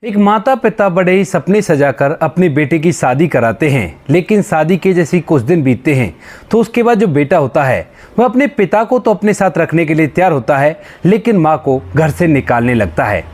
एक माता पिता बड़े ही सपने सजाकर अपनी बेटे की शादी कराते हैं, लेकिन शादी के जैसे कुछ दिन बीतते हैं तो उसके बाद जो बेटा होता है वह अपने पिता को तो अपने साथ रखने के लिए तैयार होता है, लेकिन माँ को घर से निकालने लगता है।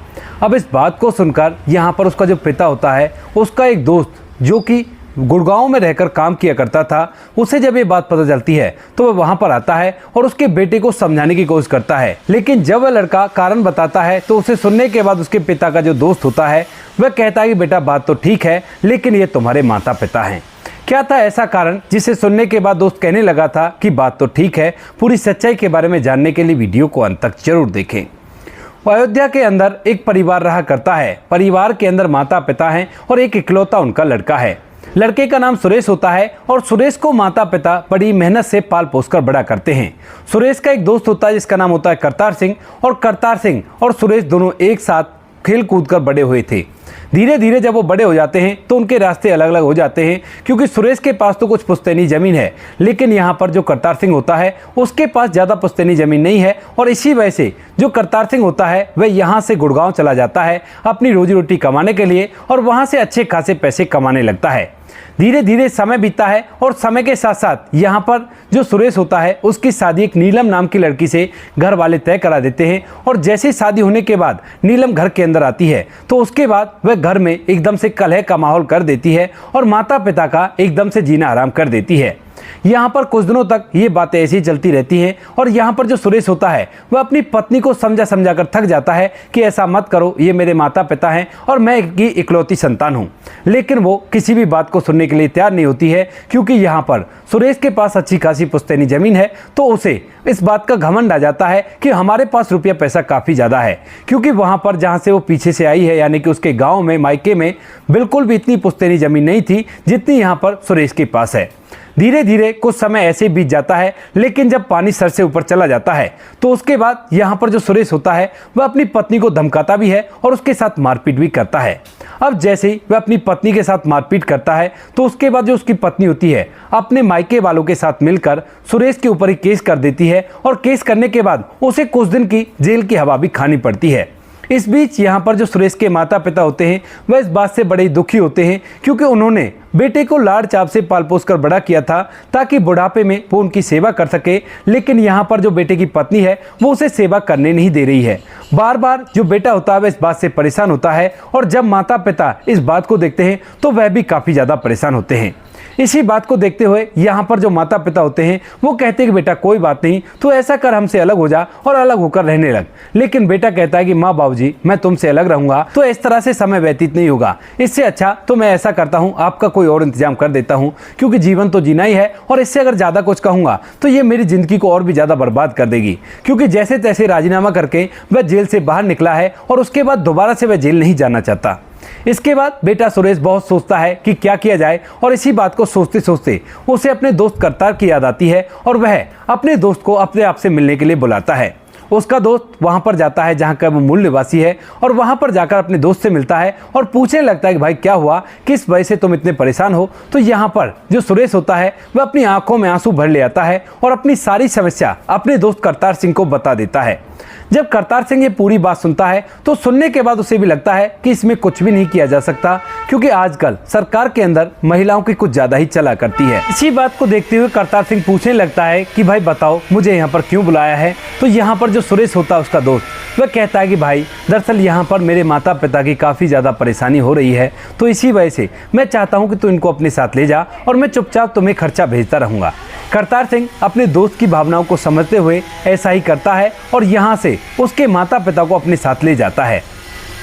अब इस बात को सुनकर यहाँ पर उसका जो पिता होता है, उसका एक दोस्त जो कि गुड़गांव में रहकर काम किया करता था, उसे जब ये बात पता चलती है तो वह वहां पर आता है और उसके बेटे को समझाने की कोशिश करता है। लेकिन जब वह लड़का कारण बताता है तो उसे सुनने के बाद उसके पिता का जो दोस्त होता है वह कहता है कि बेटा बात तो ठीक है, लेकिन ये तुम्हारे माता पिता हैं। क्या था ऐसा कारण जिसे सुनने के बाद दोस्त कहने लगा था कि बात तो ठीक है। पूरी सच्चाई के बारे में जानने के लिए वीडियो को अंत तक जरूर देखें। अयोध्या के अंदर एक परिवार रहा करता है। परिवार के अंदर माता पिता हैं और एक इकलौता उनका लड़का है। लड़के का नाम सुरेश होता है और सुरेश को माता पिता बड़ी मेहनत से पाल पोस कर बड़ा करते हैं। सुरेश का एक दोस्त होता है जिसका नाम होता है करतार सिंह, और करतार सिंह और सुरेश दोनों एक साथ खेल कूद कर बड़े हुए थे। धीरे धीरे जब वो बड़े हो जाते हैं तो उनके रास्ते अलग अलग हो जाते हैं, क्योंकि सुरेश के पास तो कुछ पुश्तैनी ज़मीन है, लेकिन यहाँ पर जो करतार सिंह होता है उसके पास ज़्यादा पुश्तैनी ज़मीन नहीं है। और इसी वजह से जो करतार सिंह होता है वह यहाँ से गुड़गांव चला जाता है अपनी रोजी रोटी कमाने के लिए, और वहाँ से अच्छे खासे पैसे कमाने लगता है। धीरे धीरे समय बीतता है और समय के साथ साथ यहाँ पर जो सुरेश होता है उसकी शादी एक नीलम नाम की लड़की से घर वाले तय करा देते हैं। और जैसे शादी होने के बाद नीलम घर के अंदर आती है तो उसके बाद वह घर में एकदम से कलह का माहौल कर देती है और माता पिता का एकदम से जीना आराम कर देती है। यहाँ पर कुछ दिनों तक ये बातें ऐसी ही चलती रहती हैं और यहाँ पर जो सुरेश होता है वह अपनी पत्नी को समझा समझा कर थक जाता है कि ऐसा मत करो, ये मेरे माता पिता हैं और मैं इनकी इकलौती संतान हूँ। लेकिन वो किसी भी बात को सुनने के लिए तैयार नहीं होती है, क्योंकि यहाँ पर सुरेश के पास अच्छी खासी पुश्तैनी ज़मीन है तो उसे इस बात का घमंड आ जाता है कि हमारे पास रुपया पैसा काफ़ी ज़्यादा है। क्योंकि वहाँ पर जहाँ से वो पीछे से आई है, यानी कि उसके गाँव में मायके में बिल्कुल भी इतनी पुश्तैनी ज़मीन नहीं थी जितनी यहाँ पर सुरेश के पास है। धीरे धीरे कुछ समय ऐसे बीत जाता है, लेकिन जब पानी सर से ऊपर चला जाता है तो उसके बाद यहाँ पर जो सुरेश होता है वह अपनी पत्नी को धमकाता भी है और उसके साथ मारपीट भी करता है। अब जैसे ही वह अपनी पत्नी के साथ मारपीट करता है तो उसके बाद जो उसकी पत्नी होती है अपने मायके वालों के साथ मिलकर सुरेश के ऊपर ही केस कर देती है, और केस करने के बाद उसे कुछ दिन की जेल की हवा भी खानी पड़ती है। इस बीच यहाँ पर जो सुरेश के माता पिता होते हैं वह इस बात से बड़े दुखी होते हैं, क्योंकि उन्होंने बेटे को लाड़ चाप से पाल पोस कर बड़ा किया था ताकि बुढ़ापे में वो उनकी सेवा कर सके। लेकिन यहाँ पर जो बेटे की पत्नी है वो उसे सेवा करने नहीं दे रही है। बार बार जो बेटा होता है वह इस बात से परेशान होता है, और जब माता पिता इस बात को देखते हैं तो वह भी काफ़ी ज़्यादा परेशान होते हैं। इसी बात को देखते हुए यहाँ पर जो माता पिता होते हैं वो कहते हैं कि बेटा कोई बात नहीं, तो ऐसा कर हमसे अलग हो जा और अलग होकर रहने लग। लेकिन बेटा कहता है कि माँ बाबूजी मैं तुमसे अलग रहूंगा तो इस तरह से समय व्यतीत नहीं होगा, इससे अच्छा तो मैं ऐसा करता हूँ आपका कोई और इंतजाम कर देता हूँ, क्योंकि जीवन तो जीना ही है और इससे अगर ज़्यादा कुछ कहूँगा तो ये मेरी ज़िंदगी को और भी ज़्यादा बर्बाद कर देगी। क्योंकि जैसे तैसे राजीनामा करके वह जेल से बाहर निकला है और उसके बाद दोबारा से वह जेल नहीं जाना चाहता। इसके बाद बेटा सुरेश बहुत सोचता है कि क्या किया जाए, और इसी बात को सोचते सोचते उसे अपने दोस्त करतार की याद आती है और वह अपने दोस्त को अपने आप से मिलने के लिए बुलाता है। उसका दोस्त वहां पर जाता है जहां का वो मूल निवासी है, और वहां पर जाकर अपने दोस्त से मिलता है और पूछने लगता है कि भाई क्या हुआ, किस वजह से तुम इतने परेशान हो। तो यहाँ पर जो सुरेश होता है वह अपनी आंखों में आंसू भर ले आता है और अपनी सारी समस्या अपने दोस्त करतार सिंह को बता देता है। जब करतार सिंह ये पूरी बात सुनता है तो सुनने के बाद उसे भी लगता है कि इसमें कुछ भी नहीं किया जा सकता, क्योंकि आजकल सरकार के अंदर महिलाओं की कुछ ज़्यादा ही चला करती है। इसी बात को देखते हुए करतार सिंह पूछने लगता है कि भाई बताओ मुझे यहाँ पर क्यों बुलाया है। तो यहाँ पर जो सुरेश होता है उसका दोस्त वह कहता है कि भाई दरअसल यहाँ पर मेरे माता पिता की काफ़ी ज़्यादा परेशानी हो रही है, तो इसी वजह से मैं चाहता हूँ कि तू इनको अपने साथ ले जा और मैं चुपचाप तुम्हें खर्चा भेजता रहूँगा। करतार सिंह अपने दोस्त की भावनाओं को समझते हुए ऐसा ही करता है और यहाँ से उसके माता पिता को अपने साथ ले जाता है।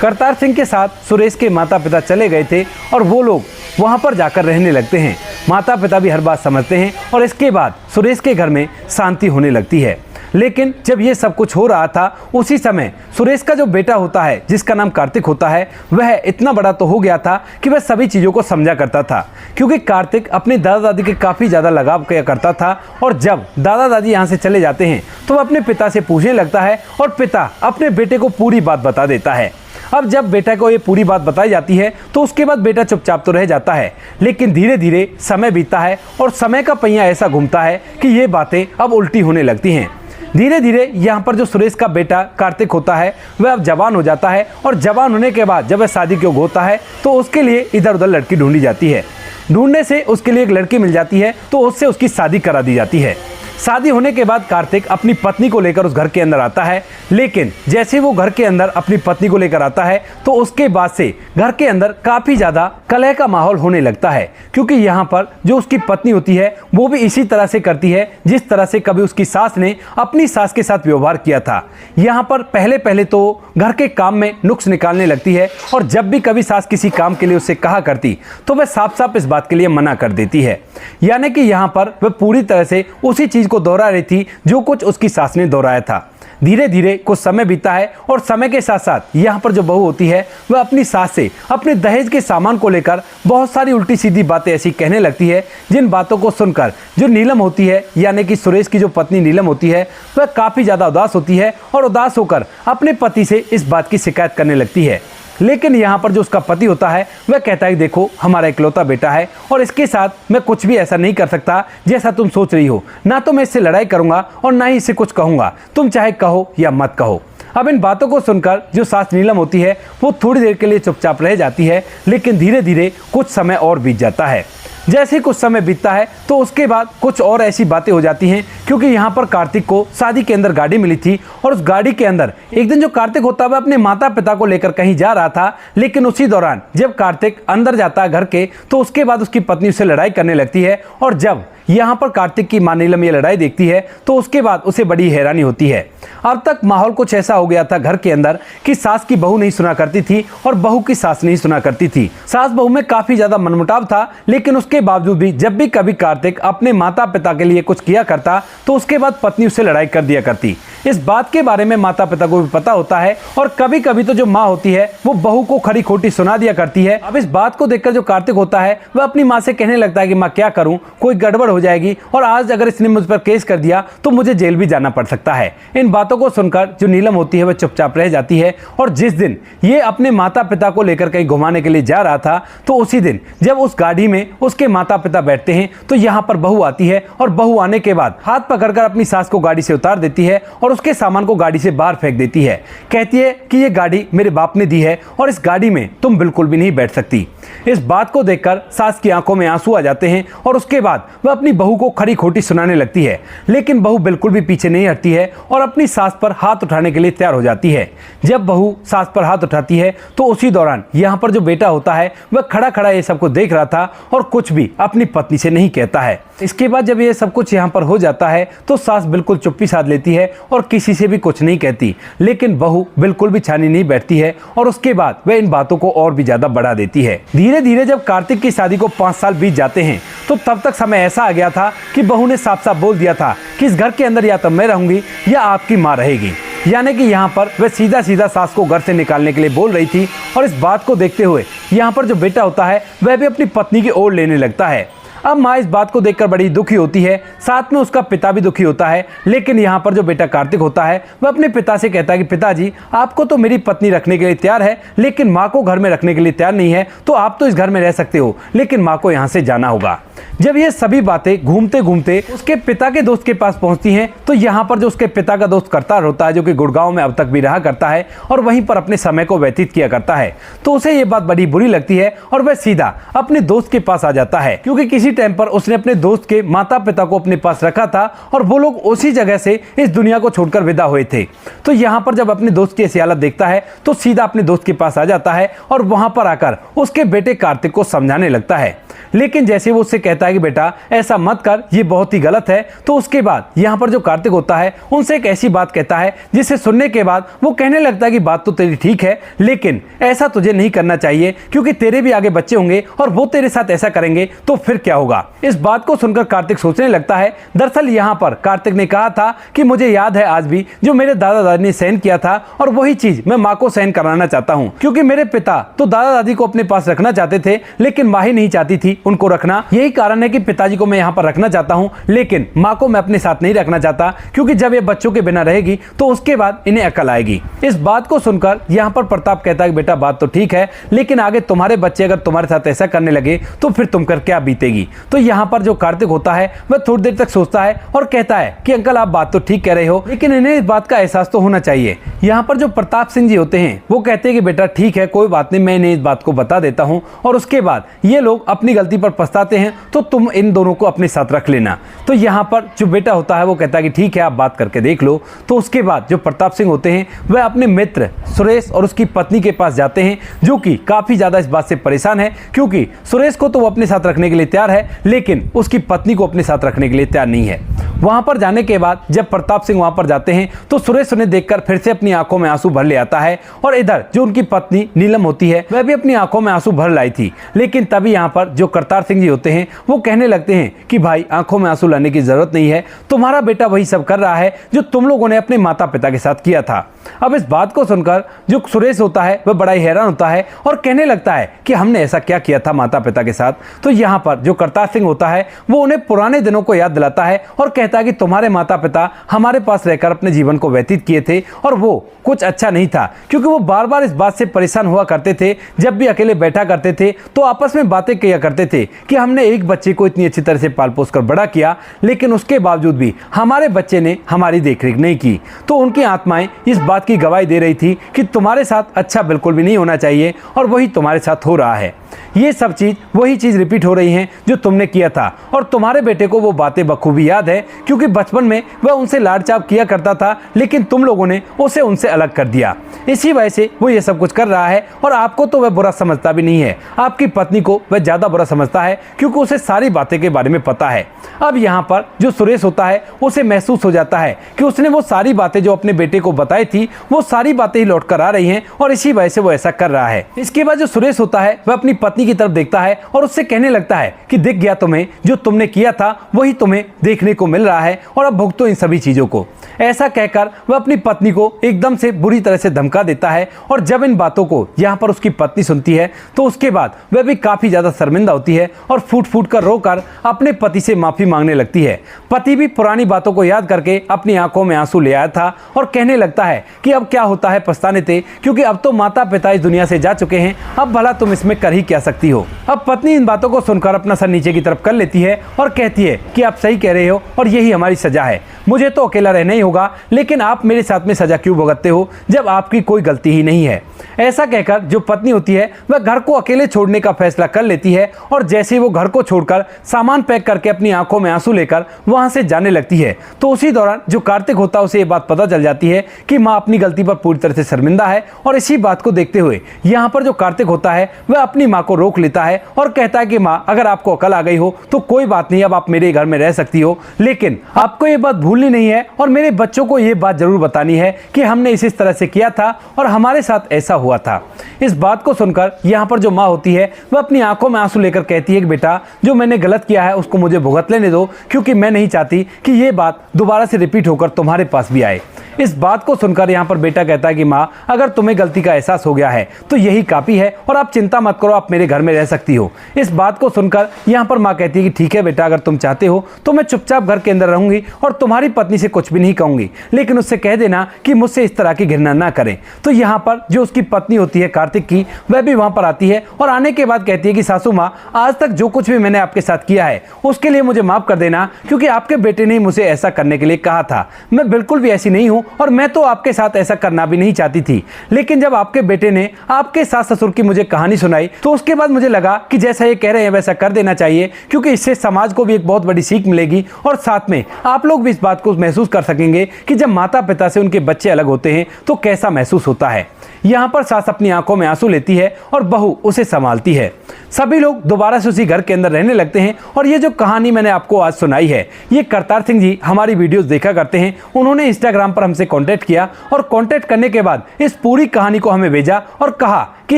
करतार सिंह के साथ सुरेश के माता पिता चले गए थे और वो लोग वहाँ पर जाकर रहने लगते हैं। माता पिता भी हर बात समझते हैं और इसके बाद सुरेश के घर में शांति होने लगती है। लेकिन जब ये सब कुछ हो रहा था उसी समय सुरेश का जो बेटा होता है जिसका नाम कार्तिक होता है वह इतना बड़ा तो हो गया था कि वह सभी चीज़ों को समझा करता था, क्योंकि कार्तिक अपने दादा दादी के काफ़ी ज़्यादा लगाव किया करता था। और जब दादा दादी यहाँ से चले जाते हैं तो वह अपने पिता से पूछने लगता है और पिता अपने बेटे को पूरी बात बता देता है। अब जब बेटा को ये पूरी बात बताई जाती है तो उसके बाद बेटा चुपचाप तो रह जाता है, लेकिन धीरे धीरे समय बीतता है और समय का पहिया ऐसा घूमता है कि ये बातें अब उल्टी होने लगती हैं। धीरे धीरे यहाँ पर जो सुरेश का बेटा कार्तिक होता है वह अब जवान हो जाता है, और जवान होने के बाद जब वह शादी के योग्य होता है तो उसके लिए इधर उधर लड़की ढूंढी जाती है। ढूंढने से उसके लिए एक लड़की मिल जाती है, तो उससे उसकी शादी करा दी जाती है। शादी होने के बाद कार्तिक अपनी पत्नी को लेकर उस घर के अंदर आता है, लेकिन जैसे वो घर के अंदर अपनी पत्नी को लेकर आता है तो उसके बाद से घर के अंदर काफ़ी ज़्यादा कलह का माहौल होने लगता है, क्योंकि यहाँ पर जो उसकी पत्नी होती है वो भी इसी तरह से करती है जिस तरह से कभी उसकी सास ने अपनी सास के साथ व्यवहार किया था। यहाँ पर पहले पहले तो घर के काम में नुक्स निकालने लगती है, और जब भी कभी सास किसी काम के लिए उससे कहा करती तो वह साफ साफ इस बात के लिए मना कर देती है। यानी कि यहाँ पर वह पूरी तरह से उसी चीज़ को दोहरा रही थी जो कुछ उसकी सास ने दोहराया था। धीरे धीरे कुछ समय बीता है, और समय के साथ साथ यहाँ पर जो बहू होती है वह अपनी सास से अपने दहेज के सामान को लेकर बहुत सारी उल्टी सीधी बातें ऐसी कहने लगती है, जिन बातों को सुनकर जो नीलम होती है, यानी कि सुरेश की जो पत्नी नीलम होती है, वह काफ़ी ज़्यादा उदास होती है और उदास होकर अपने पति से इस बात की शिकायत करने लगती है। लेकिन यहाँ पर जो उसका पति होता है वह कहता है देखो हमारा इकलौता बेटा है, और इसके साथ मैं कुछ भी ऐसा नहीं कर सकता जैसा तुम सोच रही हो। ना तो मैं इससे लड़ाई करूँगा और ना ही इसे कुछ कहूँगा, तुम चाहे कहो या मत कहो। अब इन बातों को सुनकर जो सास नीलम होती है वो थोड़ी देर के लिए चुपचाप रह जाती है, लेकिन धीरे धीरे कुछ समय और बीत जाता है। जैसे ही कुछ समय बीतता है तो उसके बाद कुछ और ऐसी बातें हो जाती हैं, क्योंकि यहाँ पर कार्तिक को शादी के अंदर गाड़ी मिली थी, और उस गाड़ी के अंदर एक दिन जो कार्तिक होता है वह अपने माता पिता को लेकर कहीं जा रहा था। लेकिन उसी दौरान जब कार्तिक अंदर जाता है घर के, तो उसके बाद उसकी पत्नी उससे लड़ाई करने लगती है, और जब यहाँ पर कार्तिक की मां नीलम ये लड़ाई देखती है तो उसके बाद उसे बड़ी हैरानी होती है। अब तक माहौल कुछ ऐसा हो गया था घर के अंदर कि सास की बहू नहीं सुना करती थी और बहू की सास नहीं सुना करती थी। सास बहू में काफी ज्यादा मनमुटाव था, लेकिन उसके बावजूद भी जब भी कभी कार्तिक अपने माता पिता के लिए कुछ किया करता तो उसके बाद पत्नी उससे लड़ाई कर दिया करती। इस बात के बारे में माता पिता को भी पता होता है, और कभी कभी तो जो माँ होती है वो बहू को खरी खोटी सुना दिया करती है। अब इस बात को देखकर जो कार्तिक होता है वह अपनी माँ से कहने लगता है कि माँ क्या करूं, कोई गड़बड़ हो जाएगी, और आज अगर इसने मुझ पर केस कर दिया तो मुझे जेल भी जाना पड़ सकता है। इन बातों को सुनकर जो नीलम होती है वह चुपचाप रह जाती है, और जिस दिन ये अपने माता पिता को लेकर कहीं घुमाने के लिए जा रहा था तो उसी दिन जब उस गाड़ी में उसके माता पिता बैठते हैं तो यहाँ पर बहू आती है, और बहू आने के बाद हाथ पकड़कर अपनी सास को गाड़ी से उतार देती है और उसके सामान को गाड़ी से बाहर फेंक देती है। कहती है कि ये गाड़ी मेरे बाप ने दी है और इस गाड़ी में तुम बिल्कुल भी नहीं बैठ सकती। इस बात को देखकर सास की आंखों में आंसू आ जाते हैं, और उसके बाद वह अपनी बहू को खरी खोटी सुनाने लगती है। लेकिन बहू बिल्कुल भी पीछे नहीं हटती है और अपनी सास पर हाथ उठाने के लिए तैयार हो जाती है। जब बहू सास पर हाथ उठाती है तो उसी दौरान यहाँ पर जो बेटा होता है वह खड़ा खड़ा ये सब को देख रहा था और कुछ भी अपनी पत्नी से नहीं कहता है। इसके बाद जब ये सब कुछ यहाँ पर हो जाता है तो सास बिल्कुल चुप्पी साध लेती है और किसी से भी कुछ नहीं कहती, लेकिन बहू बिल्कुल भी छानी नहीं बैठती है, और उसके बाद वह इन बातों को और भी ज्यादा बढ़ा देती है। धीरे धीरे जब कार्तिक की शादी को 5 साल बीत जाते हैं तो तब तक समय ऐसा आ गया था कि बहू ने साफ साफ बोल दिया था कि इस घर के अंदर या तो मैं रहूंगी या आपकी माँ रहेगी। यानी कि यहाँ पर वह सीधा सीधा सास को घर से निकालने के लिए बोल रही थी, और इस बात को देखते हुए यहाँ पर जो बेटा होता है वह भी अपनी पत्नी की ओर लेने लगता है। अब माँ इस बात को देखकर बड़ी दुखी होती है, साथ में उसका पिता भी दुखी होता है। लेकिन यहाँ पर जो बेटा कार्तिक होता है वह अपने पिता से कहता है कि पिताजी आपको तो मेरी पत्नी रखने के लिए तैयार है, लेकिन माँ को घर में रखने के लिए तैयार नहीं है, तो आप तो इस घर में रह सकते हो लेकिन माँ को यहाँ से जाना होगा। जब ये सभी बातें घूमते घूमते उसके पिता के दोस्त के पास पहुंचती हैं तो यहाँ पर जो उसके पिता का दोस्त करतार होता है, जो कि गुड़गांव में अब तक भी रहा करता है और वहीं पर अपने समय को व्यतीत किया करता है, तो उसे ये बात बड़ी बुरी लगती है और वह सीधा अपने दोस्त के पास आ जाता है, क्योंकि किसी टाइम पर उसने अपने दोस्त के माता पिता को अपने पास रखा था और वो लोग उसी जगह से इस दुनिया को छोड़कर विदा हुए थे। तो यहाँ पर जब अपने दोस्त की ऐसी हालत देखता है तो सीधा अपने दोस्त के पास आ जाता है और वहां पर आकर उसके बेटे कार्तिक को समझाने लगता है। लेकिन जैसे वो उससे कहता है कि बेटा ऐसा मत कर, ये बहुत ही गलत है, तो उसके बाद यहाँ पर जो कार्तिक होता है उनसे एक ऐसी बात कहता है जिसे सुनने के बाद वो कहने लगता है कि बात तो तेरी ठीक है, लेकिन ऐसा तुझे नहीं करना चाहिए क्योंकि तेरे भी आगे बच्चे होंगे और वो तेरे साथ ऐसा करेंगे तो फिर क्या होगा। इस बात को सुनकर कार्तिक सोचने लगता है। दरअसल यहाँ पर कार्तिक ने कहा था कि मुझे याद है आज भी जो मेरे दादा दादी ने सहन किया था और वही चीज मैं माँ को सहन कराना चाहता हूँ, क्योंकि मेरे पिता तो दादा दादी को अपने पास रखना चाहते थे लेकिन माँ ही नहीं चाहती थी उनको रखना। यही कारण है कि पिताजी को मैं यहाँ पर रखना चाहता हूँ, लेकिन माँ को मैं अपने साथ नहीं रखना चाहता, क्योंकि जब ये बच्चों के बिना रहेगी तो उसके बाद इन्हें अकल आएगी। इस बात को सुनकर यहाँ पर प्रताप कहता है कि बेटा बात तो ठीक है, लेकिन आगे तुम्हारे बच्चे अगर तुम्हारे साथ ऐसा करने लगे तो फिर तुम कर क्या बीतेगी। तो यहाँ पर जो कार्तिक होता है वह थोड़ी देर तक सोचता है और कहता है कि अंकल आप बात तो ठीक कह रहे हो, लेकिन इन्हें इस बात का एहसास तो होना चाहिए। यहाँ पर जो प्रताप सिंह जी होते हैं वो कहते हैं कि बेटा ठीक है, कोई बात नहीं, मैं इन्हें इस बात को बता देता हूँ और उसके बाद ये लोग अपनी गलती पर पछताते हैं तो तुम इन दोनों को अपने साथ रख लेना। तो यहाँ पर जो बेटा होता है वो कहता है कि ठीक है, आप बात करके देख लो। तो उसके बाद जो प्रताप सिंह होते हैं वह अपने मित्र सुरेश और उसकी पत्नी के पास जाते हैं, जो कि काफी ज्यादा इस बात से परेशान है, क्योंकि सुरेश को तो वो अपने साथ रखने के लिए तैयार है, लेकिन उसकी पत्नी को अपने साथ रखने के लिए तैयार नहीं है। वहां पर जाने के बाद जब प्रताप सिंह वहां पर जाते हैं तो सुरेश उन्हें देखकर फिर से अपनी आंखों में आंसू भर ले आता है, और इधर जो उनकी पत्नी नीलम होती है वह भी अपनी आंखों में आंसू भर लाई थी। लेकिन तभी यहाँ पर जो करतार सिंह जी होते हैं वो कहने लगते हैं कि भाई आंखों में आंसू लाने की जरूरत नहीं है, तुम्हारा बेटा वही सब कर रहा है जो तुम लोगों ने अपने माता पिता के साथ किया था। अब इस बात को सुनकर जो सुरेश होता है वह बड़ा ही हैरान होता है और कहने लगता है कि हमने ऐसा क्या किया था माता पिता के साथ। तो यहाँ पर जो करतार सिंह होता है वो उन्हें पुराने दिनों को याद दिलाता है और कहता है कि तुम्हारे माता पिता हमारे पास रहकर अपने जीवन को व्यतीत किए थे और वो कुछ अच्छा नहीं था, क्योंकि वो बार बार इस बात से परेशान हुआ करते थे। जब भी अकेले बैठा करते थे तो आपस में बातें किया करते थे कि हमने एक बच्चे को इतनी अच्छी तरह से पाल पोस कर बड़ा किया, लेकिन उसके बावजूद भी हमारे बच्चे ने हमारी देखरेख नहीं की। तो उनकी आत्माएं इस बात की गवाही दे रही थी कि तुम्हारे साथ अच्छा बिल्कुल भी नहीं होना चाहिए, और वही तुम्हारे साथ हो रहा है। ये सब चीज वही चीज रिपीट हो रही हैं जो तुमने किया था, और तुम्हारे बेटे को वो बातें बखूबी याद है, क्योंकि बचपन में वह उनसे लाड चाप किया करता था, लेकिन तुम लोगों ने उसे उनसे अलग कर दिया। इसी वजह से वो ये सब कुछ कर रहा है, और आपको तो वह बुरा समझता भी नहीं है, आपकी पत्नी को वह ज्यादा बुरा समझता है, क्योंकि उसे सारी बातें के बारे में पता है। अब यहाँ पर जो सुरेश होता है उसे महसूस हो जाता है कि उसने वो सारी बातें जो अपने बेटे को बताई थी वो सारी बातें ही लौट कर आ रही हैं, और इसी वजह से वो ऐसा कर रहा है। इसके बाद जो सुरेश होता है वह अपनी पत्नी की तरफ देखता है और उससे कहने लगता है कि दिख गया तुम्हें, जो तुमने किया था वही तुम्हें देखने को मिल रहा है, और अब भुगतो इन सभी चीजों को। ऐसा कहकर वह अपनी पत्नी को एकदम से बुरी तरह से धमका देता है, और जब इन बातों को यहाँ पर उसकी पत्नी सुनती है तो उसके बाद वह भी काफी ज्यादा शर्मिंदा होती है और फूट फूट कर रोकर अपने पति से माफी मांगने लगती है। पति भी पुरानी बातों को याद करके अपनी आंखों में आंसू ले आया था और कहने लगता है कि अब क्या होता है पछताने से, क्योंकि अब तो माता पिता इस दुनिया से जा चुके हैं, अब भला तुम इसमें कर ही क्या सकती हो। अब पत्नी इन बातों को सुनकर अपना सर नीचे की तरफ कर लेती है और कहती है कि आप सही कह रहे हो और यही हमारी सजा है, मुझे तो अकेला रहना ही होगा, लेकिन आप मेरे साथ में सजा क्यों भुगतते हो जब आपकी कोई गलती ही नहीं है। ऐसा कहकर जो पत्नी होती है वह घर को अकेले छोड़ने का फैसला कर लेती है, और जैसे ही वो घर को छोड़कर सामान पैक करके अपनी आंखों में आंसू लेकर वहां से जाने लगती है, तो उसी दौरान जो कार्तिक होता है उसे ये बात पता चल जाती है कि माँ अपनी गलती पर पूरी तरह से शर्मिंदा है। और इसी बात को देखते हुए यहाँ पर जो कार्तिक होता है वह अपनी माँ को रोक लेता है और कहता है कि माँ अगर आपको अकल आ गई हो तो कोई बात नहीं, अब आप मेरे घर में रह सकती हो, लेकिन आपको ये बात भूलनी नहीं है और मेरे बच्चों को ये बात जरूर बतानी है कि हमने इस तरह से किया था और हमारे साथ ऐसा हुआ था। इस बात को सुनकर यहाँ पर जो माँ होती है वह अपनी आंखों में आंसू लेकर कहती है कि बेटा जो मैंने गलत किया है उसको मुझे भुगत लेने दो, क्योंकि मैं नहीं चाहती कि ये बात दोबारा से रिपीट होकर तुम्हारे पास भी आए। इस बात को सुनकर यहाँ पर बेटा कहता है कि माँ अगर तुम्हें गलती का एहसास हो गया है तो यही काफी है और आप चिंता मत करो, आप मेरे घर में रह सकती हो। इस बात को सुनकर यहाँ पर माँ कहती है कि ठीक है बेटा, अगर तुम चाहते हो तो मैं चुपचाप घर के अंदर रहूंगी और तुम्हारी पत्नी से कुछ भी नहीं कहूंगी, लेकिन उससे कह देना कि मुझसे इस तरह की घृणा ना करें। तो यहाँ पर जो उसकी पत्नी होती है कार्तिक की, वह भी वहां पर आती है और आने के बाद कहती है कि सासू माँ आज तक जो कुछ भी मैंने आपके साथ किया है उसके लिए मुझे माफ कर देना, क्योंकि आपके बेटे ने मुझे ऐसा करने के लिए कहा था। मैं बिल्कुल भी ऐसी नहीं हूं और मैं तो आपके साथ ऐसा करना भी नहीं चाहती थी, लेकिन जब आपके बेटे ने आपके सास ससुर की मुझे कहानी सुनाई तो उसके बाद मुझे लगा कि जैसा ये कह रहे हैं वैसा कर देना चाहिए, क्योंकि इससे समाज को भी एक बहुत बड़ी सीख मिलेगी और साथ में आप लोग भी इस बात को महसूस कर सकेंगे कि जब माता पिता से उनके बच्चे अलग होते हैं तो कैसा महसूस होता है। यहाँ पर सास अपनी आंखों में आंसू लेती है और बहू उसे संभालती है। सभी लोग दोबारा से उसी घर के अंदर रहने लगते हैं। और ये जो कहानी मैंने आपको आज सुनाई है, ये करतार सिंह जी हमारी वीडियोस देखा करते हैं। उन्होंने इंस्टाग्राम पर हमसे कांटेक्ट किया और कांटेक्ट करने के बाद इस पूरी कहानी को हमें भेजा और कहा कि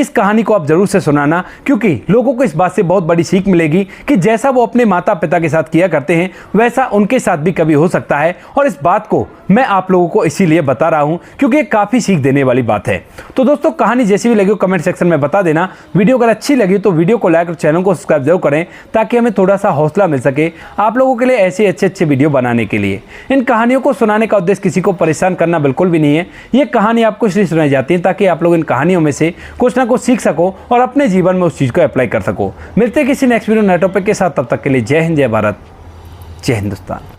इस कहानी को आप जरूर से सुनाना, क्योंकि लोगों को इस बात से बहुत बड़ी सीख मिलेगी कि जैसा वो अपने माता पिता के साथ किया करते हैं वैसा उनके साथ भी कभी हो सकता है। और इस बात को मैं आप लोगों को इसीलिए बता रहा हूं क्योंकि ये काफी सीख देने वाली बात है। तो दोस्तों, कहानी जैसी भी लगी हो कमेंट सेक्शन में बता देना। वीडियो अगर अच्छी लगी तो वीडियो को लाइक और चैनल को सब्सक्राइब जरूर करें, ताकि हमें थोड़ा सा हौसला मिल सके आप लोगों के लिए ऐसे अच्छे वीडियो बनाने के लिए। इन कहानियों को सुनाने का उद्देश्य किसी को परेशान करना बिल्कुल भी नहीं है। ये कहानी आपको इसलिए सुनाई जाती है ताकि आप लोग इन कहानियों में से कुछ ना कुछ सीख सको और अपने जीवन में उस चीज को अप्लाई कर सको। मिलते हैं किसी नेक्स्ट वीडियो नए टॉपिक के साथ, तब तक के लिए जय हिंद, जय भारत, जय हिंदुस्तान।